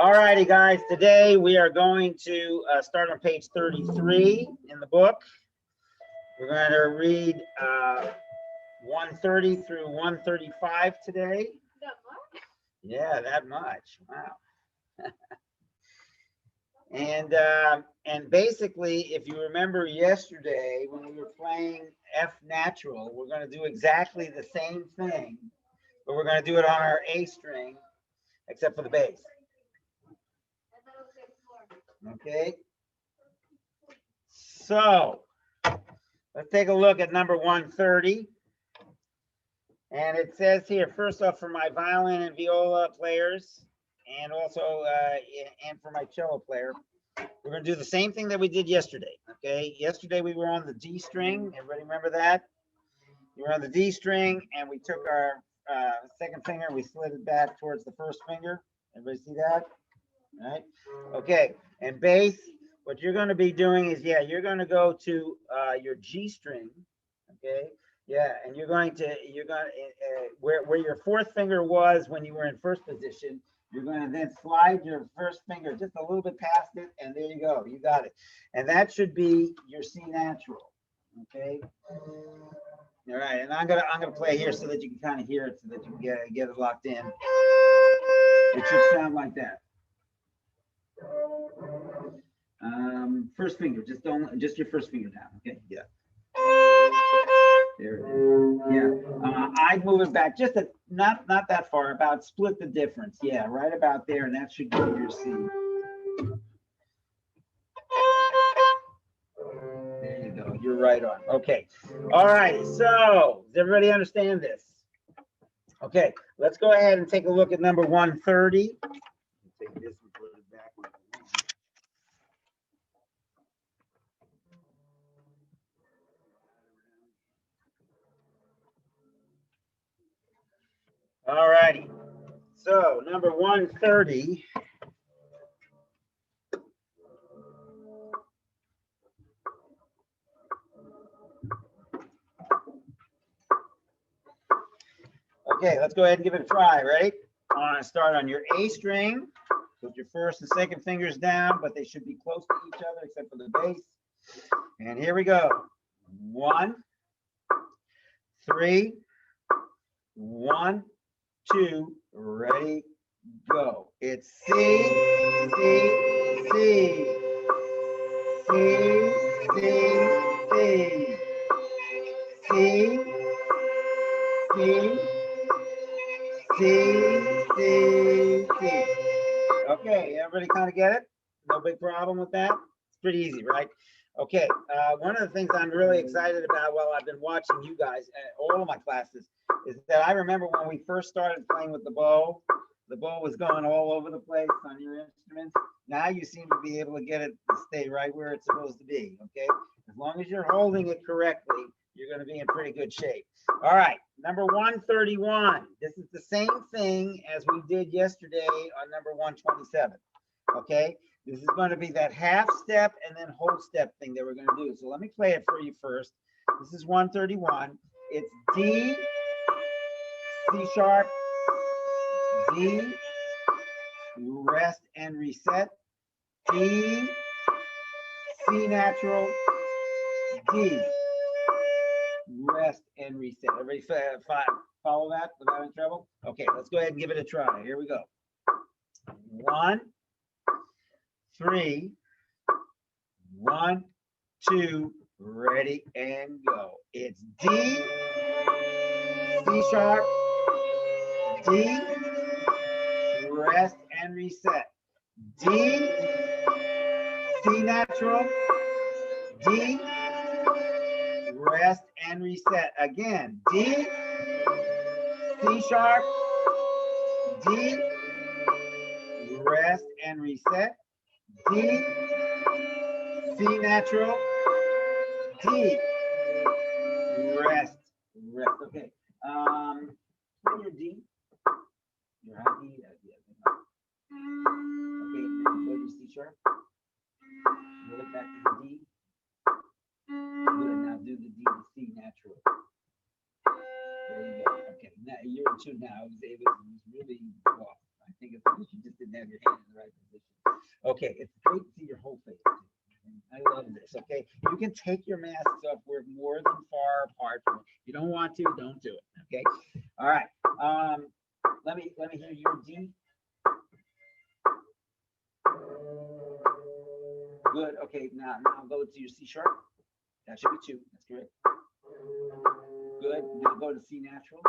All righty, guys. Today we are going to start on page 33 in the book. We're going to read 130 through 135 today. That much? Yeah, that much. Wow. And basically, if you remember yesterday when we were playing F natural, we're going to do exactly the same thing, but we're going to do it on our A string, except for the bass. Okay. So let's take a look at number 130. And it says here, first off, for my violin and viola players, and also and for my cello player, we're going to do the same thing that we did yesterday. Okay. Yesterday we were on the D string. Everybody remember that? We were on the D string, and we took our second finger, we slid it back towards the first finger. Everybody see that? All right. Okay. And bass, what you're going to be doing is, yeah, you're going to go to your G string. Okay. Yeah, and you're going to where your fourth finger was when you were in first position. You're going to then slide your first finger just a little bit past it, and there you go. You got it. And that should be your C natural. Okay. All right, and I'm gonna play here so that you can kind of hear it, so that you can get it locked in. It should sound like that. First finger, just your first finger down. Okay. Yeah. There it is. Yeah. I'd move it back just not that far, about split the difference. Yeah, right about there, and that should give you your C. There you go. You're right on. Okay. All right. So does everybody understand this? Okay. Let's go ahead and take a look at number 130. Take this and put it back. All righty. So number 130. Okay, let's go ahead and give it a try. Ready? I want to start on your A string. Put your first and second fingers down, but they should be close to each other except for the bass. And here we go. 1, 3, 1, 2, ready, go. It's C, C, C, C, C, C, C, C, C, C, C. Okay, everybody kind of get it? No big problem with that? It's pretty easy, right? Okay, one of the things I'm really excited about while I've been watching you guys, all of my classes, is that I remember when we first started playing with the bow was going all over the place on your instruments. Now you seem to be able to get it to stay right where it's supposed to be, okay? As long as you're holding it correctly, you're going to be in pretty good shape. All right, number 131. This is the same thing as we did yesterday on number 127, okay? This is going to be that half step and then whole step thing that we're going to do. So let me play it for you first. This is 131. It's D, C sharp, D, rest and reset, D, C natural, D, rest and reset. Everybody follow that without any trouble? Okay, let's go ahead and give it a try. Here we go. 1, 3, 1, 2, ready and go. It's D, C sharp, D, rest and reset, D, C natural, D, rest and reset. Again, D, C sharp, D, rest and reset, D, C natural, D, rest. Okay. Your D, your high D, yeah. Okay, then go to C sharp. Roll it back to the D. Good. Now do the D to C natural. There you go. Okay, now you're in tune now. It was really off. I think it's a promise you just didn't have your hand in the right position. Okay, it's great to see your whole face. I love this. Okay, you can take your masks off. We're more than far apart from it. If you don't want to, don't do it. Okay. All right. Let me hear your D. Good. Okay. Now go to your C sharp. That should be 2. That's correct. Good. Now go to C natural.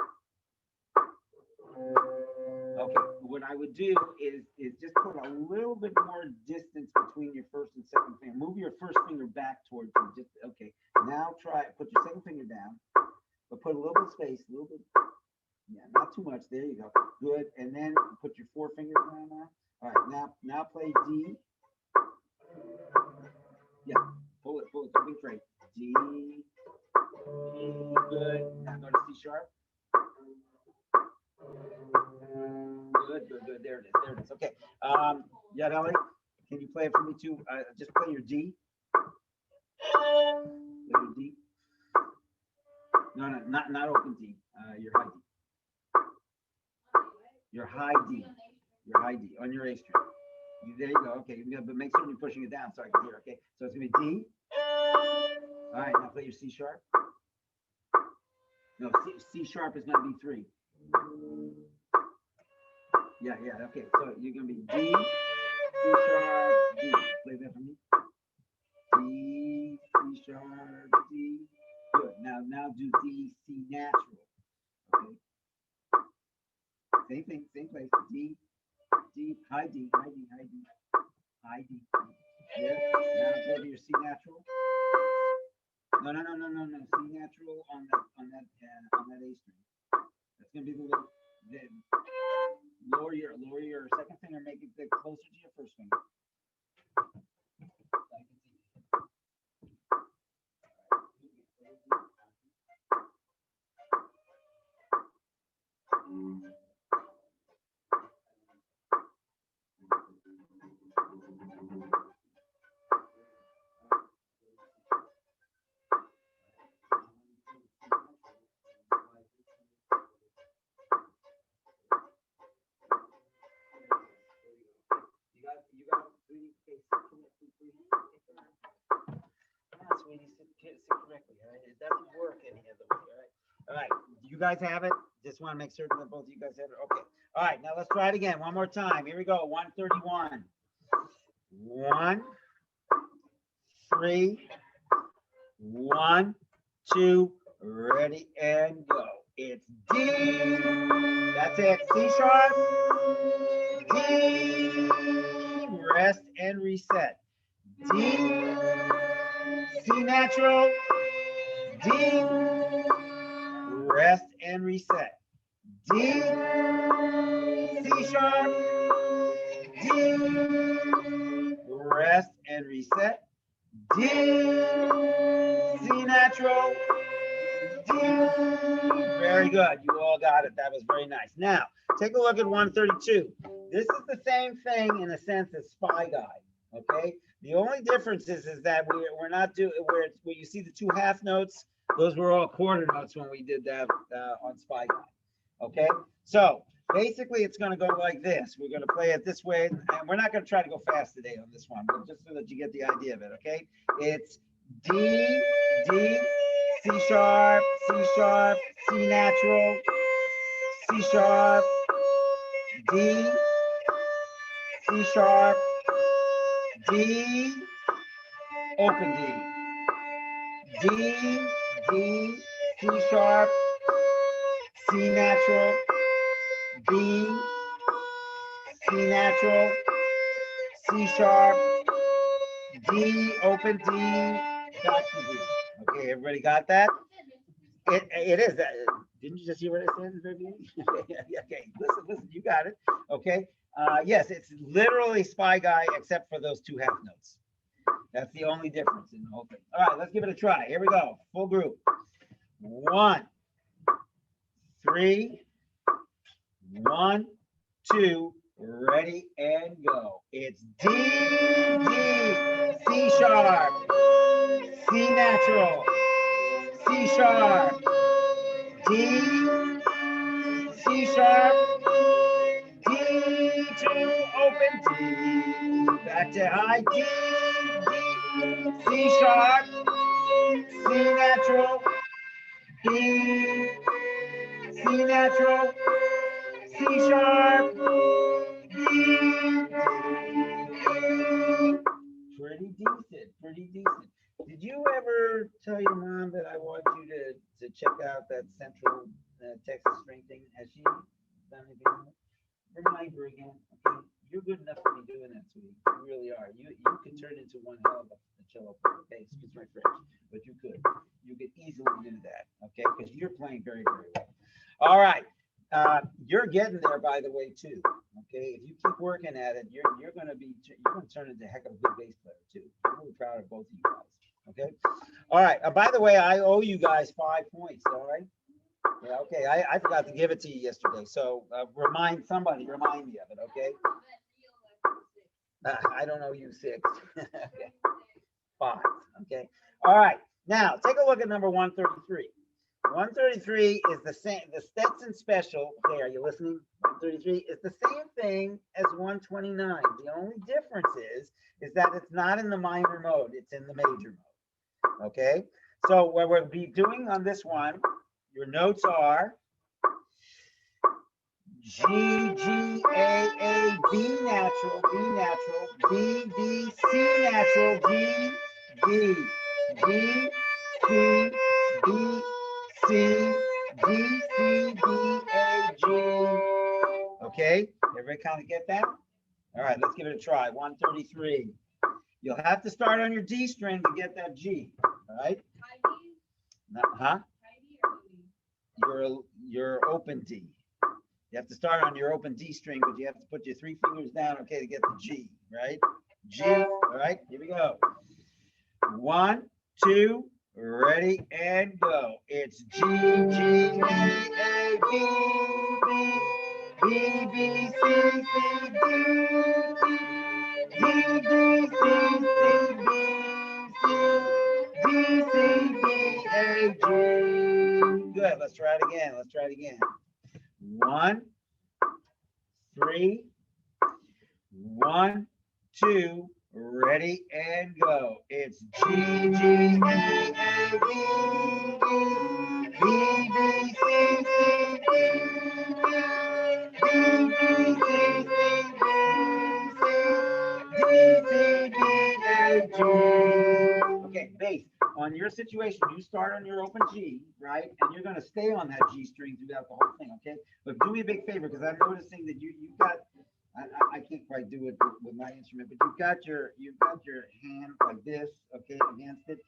Okay, what I would do is just put a little bit more distance between your first and second finger. Move your first finger back towards you. Just okay. Now try put your second finger down, but put a little bit of space, a little bit. Yeah, not too much. There you go. Good. And then put your 4 fingers down now. All right, now play D. Yeah, pull it, don't be afraid. D. Good. Now go to C sharp. Good. There it is. Okay. Yadeli, can you play it for me too? Just play your D. Play your D. No, not open D. Your high D. Your high D. Your high D on your A string. There you go. Okay, but make sure you're pushing it down so I can hear. Okay, so it's gonna be D. All right, now play your C sharp. No, C sharp is gonna be 3. Yeah. Okay, so you're gonna be D, C sharp, D. Play that for me. D, C sharp, D. Good. Now do D, C natural. Okay. Same thing, same place. D, high D. Yeah. Now go to your C natural. No. C natural on that A string. That's gonna be the lower your second finger, make it get closer to your first finger. You got sweetie, sit correctly. All right? It doesn't work any other way. All right. You guys have it. Just want to make certain that both of you guys have it. Okay. All right. Now let's try it again. One more time. Here we go. 131. 1, 3, 1, 2. Ready and go. It's D. That's it. C sharp. D. Rest and reset. D. C natural. D. Rest and reset. D. C sharp. D. Rest and reset. D. C natural. D. Very good. You all got it. That was very nice. Now, take a look at 132. This is the same thing in a sense as Spy Guide. Okay. The only difference is that we're not doing where you see the 2 half notes. Those were all quarter notes when we did that on Spy Guide. Okay. So basically, it's going to go like this. We're going to play it this way, and we're not going to try to go fast today on this one, but just so that you get the idea of it. Okay. It's D, D, C sharp, C natural, C sharp, D, C sharp, D, open D, D, C sharp, C natural, D, C natural, C sharp, D, open D, back to D. Okay, everybody got that? It is that. Didn't you just hear what I said in the very beginning? Okay, listen, you got it. Okay. Yes, it's literally Spy Guy except for those 2 half notes. That's the only difference in the whole thing. All right, let's give it a try. Here we go. Full group. 1, 3, 1, 2, ready and go. It's D, C sharp, C natural, C sharp, D, C sharp, D to open D, back to high G, C sharp, C natural, B, C natural, C sharp, D. Pretty decent, pretty decent. Did you ever tell your mom that I want you to check out that Central Texas string thing? Has she done anything on it? Remind her again, okay? You're good enough to be doing that, sweetie. You really are. You could turn into one hell of a cello player, okay? Excuse my French, but you could. You could easily do that, okay? Because you're playing very, very well. All right. You're getting there, by the way, too. Okay, if you keep working at it, you're going to turn into a heck of a good bass player too. I'm really proud of both of you guys. Okay, all right. By the way, I owe you guys 5 points. All right. Yeah. Okay. I forgot to give it to you yesterday, so remind me of it. Okay. I don't owe you 6. Okay. 5. Okay. All right. Now take a look at number 133. 133 is the Stetson Special. Okay, are you listening? 133 is the same thing as 129. The only difference is that it's not in the minor mode, it's in the major mode. Okay, so what we'll be doing on this one, your notes are G, G, A, B natural, B, B, C natural, G, D, G, C, B, C, D, C, D, A, G. Okay, everybody kind of get that? All right, let's give it a try. 133. You'll have to start on your D string to get that G. All right? Huh? Your open D. You have to start on your open D string, but you have to put your 3 fingers down, okay, to get the G, right? G. All right, here we go. 1, 2, ready, and go. It's G, G, E, A, B, B, B, B, C, C, D, D, D, C, C, B, C, D, C, D, A, G. Good, let's try it again. 1, 3, 1, 2, ready, and go. It's G, G, A, A, B, B, B, C, C, D, D, D, C, C, D, C, D, A, G. Okay, bass. On your situation, you start on your open G, right? And you're going to stay on that G string throughout the whole thing, okay? But do me a big favor, because I'm noticing that you got, I can't quite do it with my instrument, but you've got your hand like this, okay, against it.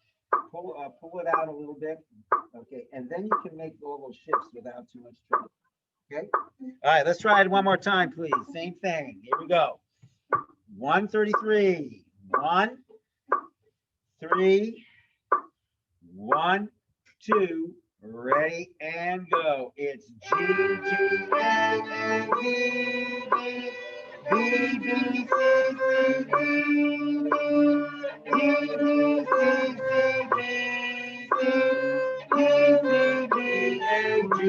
Pull it out a little bit, okay, and then you can make all those shifts without too much trouble, okay? All right, let's try it one more time, please. Same thing. Here we go. 133. 1, 3, 1, 2, ready, and go. It's G, G, A, A, B, B, B, B, C, C, D, D, D, C, C, B, C, D, C, D, A, G.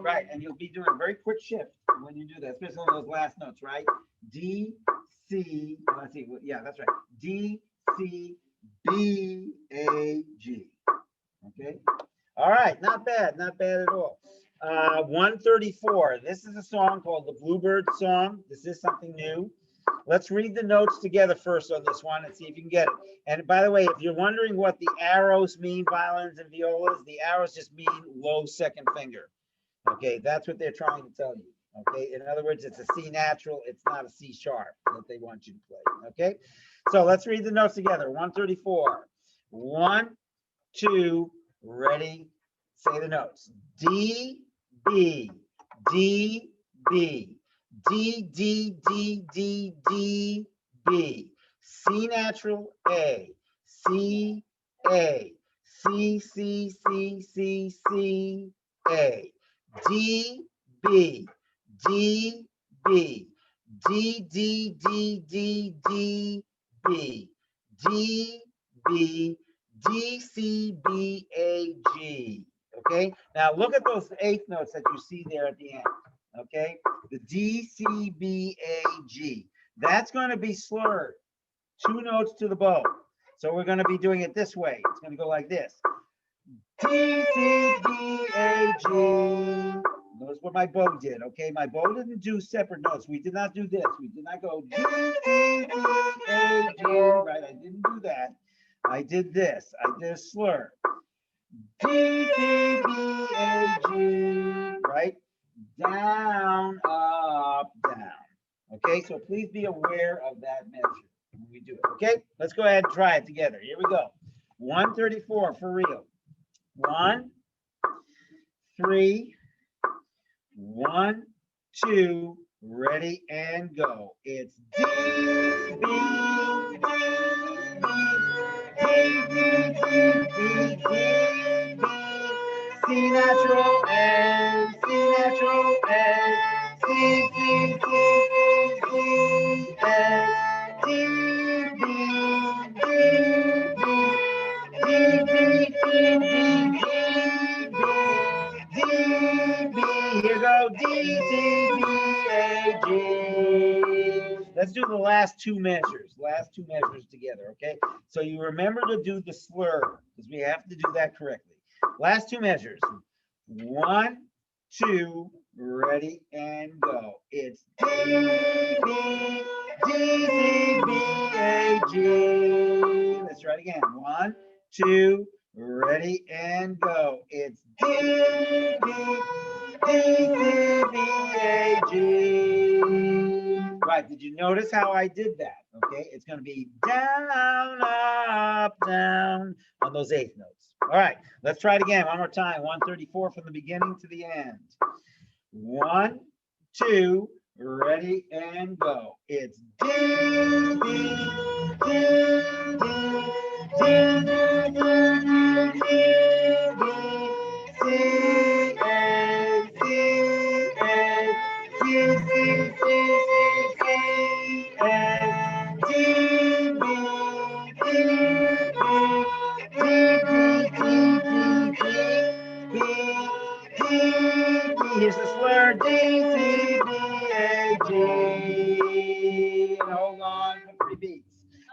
Right, and you'll be doing a very quick shift when you do that, especially on those last notes, right? D, C, let's see, yeah, that's right. D, C, B, A, G. Okay. All right. Not bad at all. 134. This is a song called the Bluebird Song. This is something new. Let's read the notes together first on this one and see if you can get it. And by the way, if you're wondering what the arrows mean, violins and violas, the arrows just mean low second finger. Okay. That's what they're trying to tell you. Okay. In other words, it's a C natural. It's not a C sharp that they want you to play. Okay. So let's read the notes together. 134. 1, 2, ready, say the notes. D, B, D, B, D, D, D, D, D, B, C natural, A, C, A, C, C, C, C, C, A, D, B, D, B, D, D, D, D, D, B, D, B, D, C, B, A, G. Okay, now look at those eighth notes that you see there at the end. okay? The D, C, B, A, G. That's going to be slurred. 2 notes to the bow. So we're going to be doing it this way. It's going to go like this. D, C, B, A, G. Notice what my bow did, okay? My bow didn't do separate notes. We did not do this. We did not go D, C, B, A, G, right? I didn't do that. I did this. I did a slur. D, C, B, A, G, right? Down, up, down. Okay, so please be aware of that measure when we do it. Okay, let's go ahead and try it together. Here we go. 134 for real. 1, 3, 1, 2, ready and go. It's D, B, D, B, D, D, B, C natural A, C natural A, C, C, C, C, C, A, D, B, D, B, D, B, D, B, D, B, here go D, C, B, A, G. Let's do the last 2 measures, together, okay? So you remember to do the slur, because we have to do that correctly. Last 2 measures. 1, 2, ready and go. It's D, B, D, C, B, A, G. Let's try it again. 1, 2, ready and go. It's D, B, D, C, B, A, G. Right, did you notice how I did that? Okay, it's going to be down, up, down on those 8th notes. All right, let's try it again. One more time. 134 from the beginning to the end. 1, 2, ready and go. It's D, B, D, D, D, D, B, C, A, C, A, C, C, C, C, A, D, B, D, B, here's the slur, D, C, B, A, G. And hold on for 3 beats.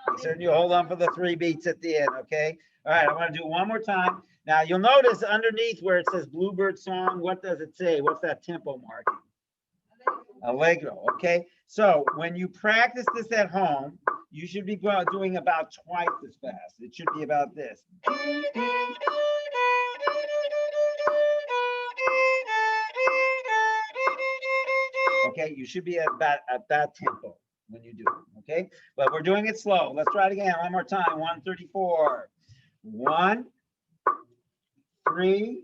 Make certain you hold on for the 3 beats at the end, okay? All right, I'm going to do it one more time. Now, you'll notice underneath where it says Bluebird song, what does it say? What's that tempo marking? Allegro, okay? So when you practice this at home, you should be doing about twice as fast. It should be about this. Okay, you should be at that tempo when you do it, okay? But we're doing it slow. Let's try it again one more time. 134. 1, 3.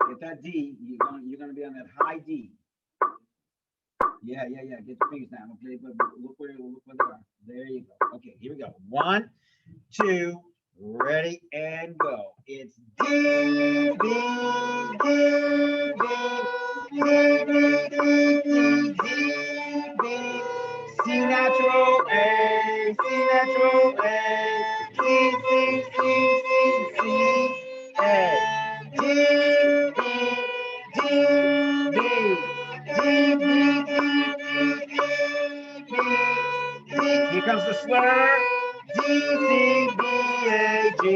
Get that D. You're gonna be on that high D. Yeah. Get your fingers down, okay? But look where they are. There you go. Okay, here we go. 1, 2, ready and go. It's D, B, D, B, D, B, D, D, B, C natural A, C natural A, C, C, C, C, C, A, D, B, D, B, D, B, D, B, here comes the slur. D, C, B, A, G.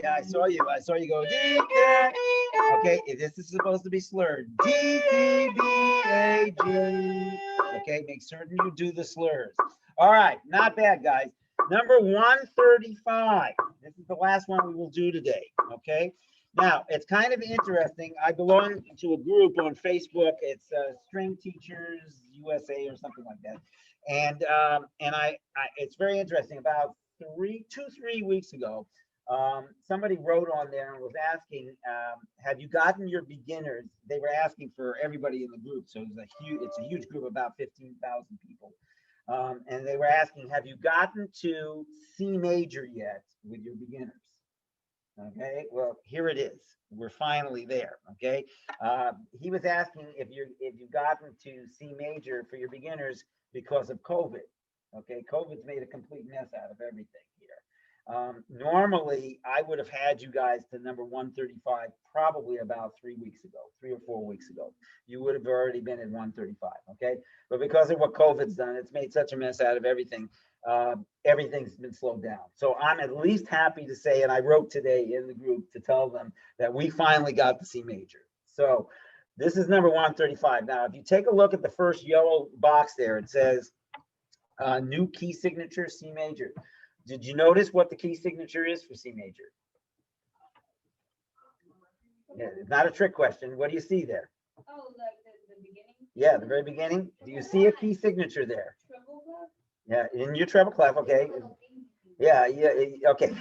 Yeah, I saw you go D. Okay, this is supposed to be slurred. D, C, B, A, G. Okay, make certain you do the slurs. All right, not bad, guys. Number 135. This is the last one we will do today. Okay. Now, it's kind of interesting. I belong to a group on Facebook. It's String Teachers USA or something like that. And it's very interesting. About 3 weeks ago, somebody wrote on there and was asking, have you gotten your beginners? They were asking for everybody in the group. So it's a huge group, about 15,000 people. And they were asking, have you gotten to C major yet with your beginners? Okay, well, here it is. We're finally there. Okay, he was asking if you've gotten to C major for your beginners because of COVID. Okay, COVID's made a complete mess out of everything here. Normally, I would have had you guys to number 135 probably about 3 weeks ago, 3 or 4 weeks ago. You would have already been at 135, okay? But because of what COVID's done, it's made such a mess out of everything. Everything's been slowed down. So I'm at least happy to say, and I wrote today in the group to tell them that we finally got the C major. So this is number 135. Now, if you take a look at the first yellow box there, it says new key signature, C major. Did you notice what the key signature is for C major? Yeah, it's not a trick question. What do you see there? Oh, the beginning? Yeah, the very beginning. Do you see a key signature there? Yeah, in your treble clef, okay. Yeah, okay.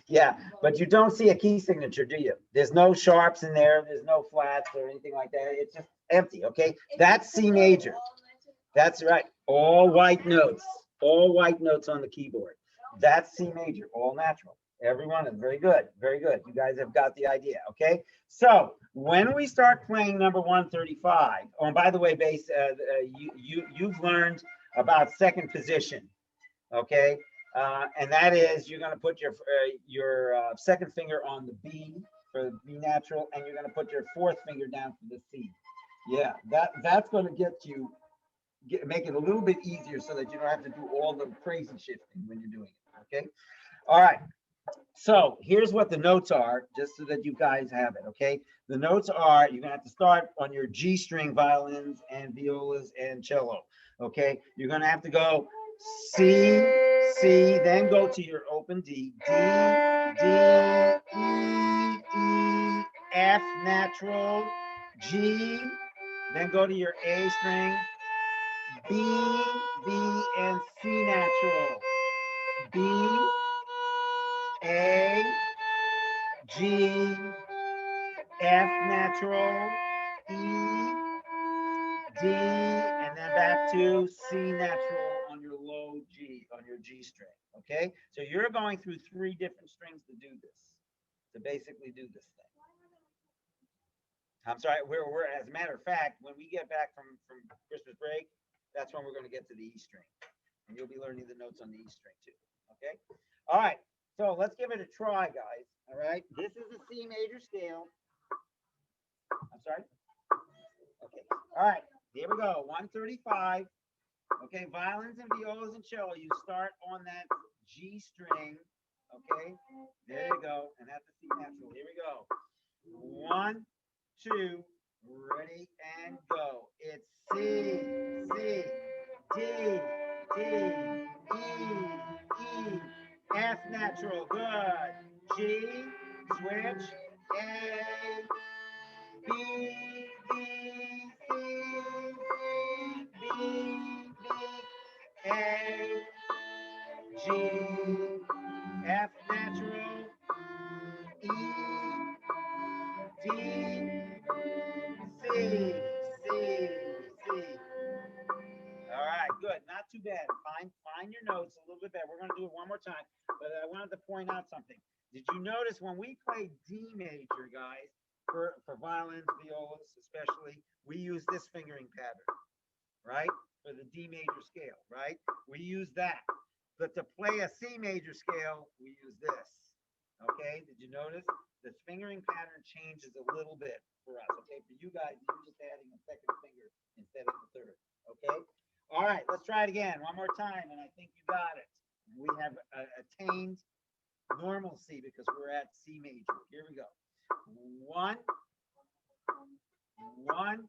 Yeah, but you don't see a key signature, do you? There's no sharps in there. There's no flats or anything like that. It's just empty, okay? That's C major. That's right. All white notes. All white notes on the keyboard. That's C major, all natural. Everyone is very good, very good. You guys have got the idea, okay? So when we start playing number 135, oh, and by the way, bass, you've learned about second position, okay? And that is you're going to put your second finger on the B for the B natural, and you're going to put your fourth finger down for the C. Yeah, that's going to get you. Make it a little bit easier so that you don't have to do all the crazy shifting when you're doing it, okay? All right, so here's what the notes are, just so that you guys have it, okay? The notes are, you're gonna have to start on your G string violins and violas and cello, okay? You're gonna have to go C, C, then go to your open D, D, D, E, E, F natural, G, then go to your A string, B, B, and C natural. B, A, G, F natural, E, D, and then back to C natural on your low G, on your G string, okay? So you're going through 3 different strings to do this, to basically do this thing. I'm sorry, we're as a matter of fact, when we get back from Christmas break, that's when we're going to get to the E string. And you'll be learning the notes on the E string too. Okay. All right. So let's give it a try, guys. All right. This is a C major scale. I'm sorry. Okay. All right. Here we go. 135. Okay. Violins and violas and cello. You start on that G string. Okay. There you go. And that's the C natural. Here we go. 1, 2, ready and go. It's C, C, D, D, E, F natural, good. G, switch, A, B, B, C, B, A, G, F natural, E, D, C. All right, good. Not too bad. Find your notes a little bit better. We're going to do it one more time, but I wanted to point out something. Did you notice when we play D major, guys, for violins, violas especially, we use this fingering pattern, right? For the D major scale, right? We use that. But to play a C major scale, we use this. Okay, did you notice? The fingering pattern changes a little bit for us. Okay, for you guys, you're just adding a second finger instead of the third. Okay. All right, let's try it again one more time, and I think you got it. We have attained normalcy because we're at C major. Here we go. 1,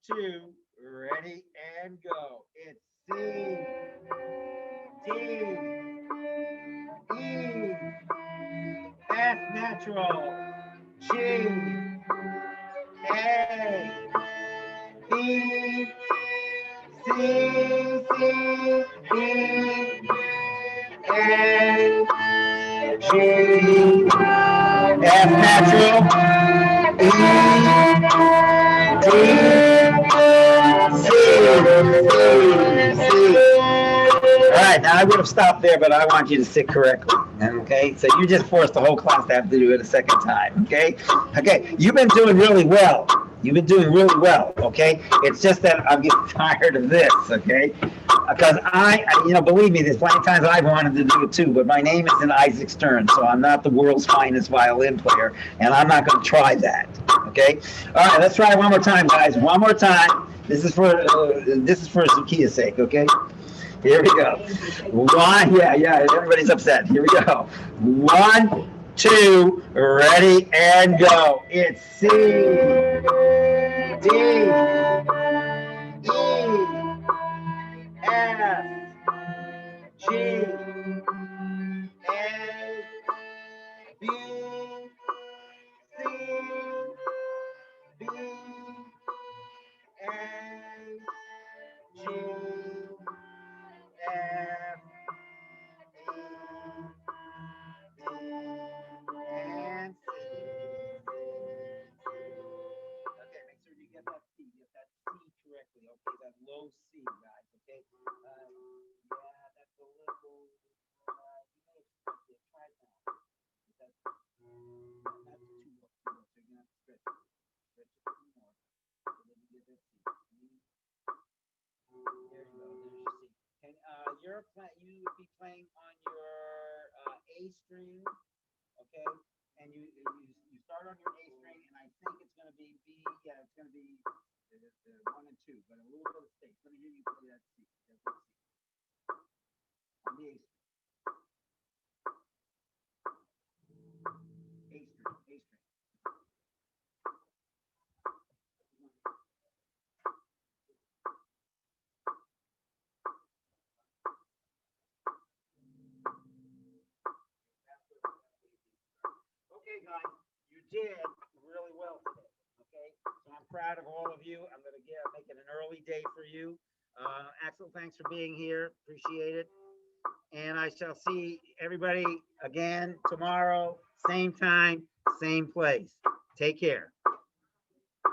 2, ready and go. It's C, D, E, F natural, G, A, B, C, D, A, G, F natural, E, D, C. All right, now I would have stopped there, but I want you to sit correctly. Okay, so you just forced the whole class to have to do it a second time. Okay, you've been doing really well. You've been doing really well. Okay, it's just that I'm getting tired of this. Okay, Because believe me, there's plenty of times I've wanted to do it too, but my name isn't Isaac Stern, so I'm not the world's finest violin player, and I'm not going to try that. Okay. All right, let's try it one more time, guys. One more time. This is for Zakia's sake. Okay. Here we go. One, yeah, everybody's upset. Here we go. 1, 2, ready and go. It's C, D, E, F, G, A, B, C, B, A, G, F, and C. Okay, make sure you get that C. Get that C correctly. Okay, that low C, guys. Okay. Yeah, that's a little. You may have to try that. That's not too low. So you're gonna have to stretch it. Stretch it some more. So then you get that C. There you go. There's your C. And you would be playing on your A string, okay? And you start on your A string, and I think it's going to be B. Yeah, it's going to be the 1 and 2, but a little bit of space. Let me hear you play that C. That's that C. On the A string. A string. A string. Okay, guys, you did really well today. Okay, so I'm proud of all of you. I'm going to make it an early day for you. Axel, thanks for being here. Appreciate it. And I shall see everybody again tomorrow, same time, same place. Take care.